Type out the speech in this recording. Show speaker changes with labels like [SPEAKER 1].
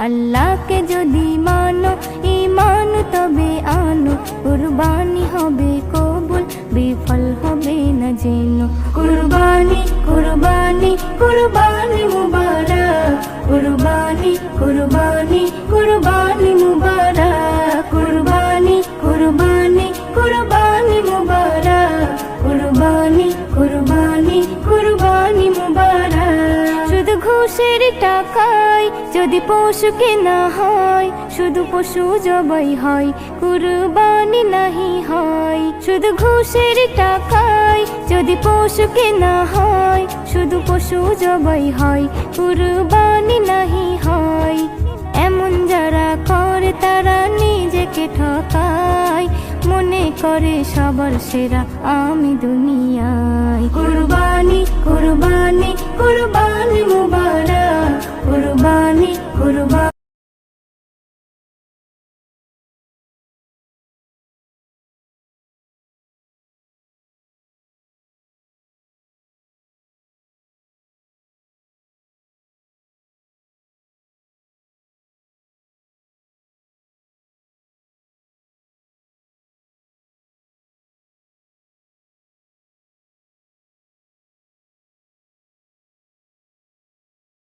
[SPEAKER 1] আল্লাহকে যদি মানো ঈমান তবে আনো, কুরবানি হবে কবুল বিফল হবে না যেন। কুরবানি কুরবানি কুরবানি মুবারক, কুরবানি কুরবানি কুরবানি মুবারক, কুরবানি কুরবানি কুরবানি মুবারক, কুরবানি কুরবানি কুরবানি মুবারক। শুধু ঘুষের টাকায় যদি পশু কেনা হয়, শুধু পশু জবাই হয়, কুরবানি নাহি হয়। শুধু ঘুষের টাকায় যদি পশু কেনা হয়, শুধু পশু জবাই হয়, কুরবানি নাহি হয়। এমন যারা করে তারা নিজেকে ঠকায়, মনে করে সবার সেরা আমি দুনিয়ায়। কুরবানি কুরবানি কুরবানি মুবারক, কুরবানি কুরবানি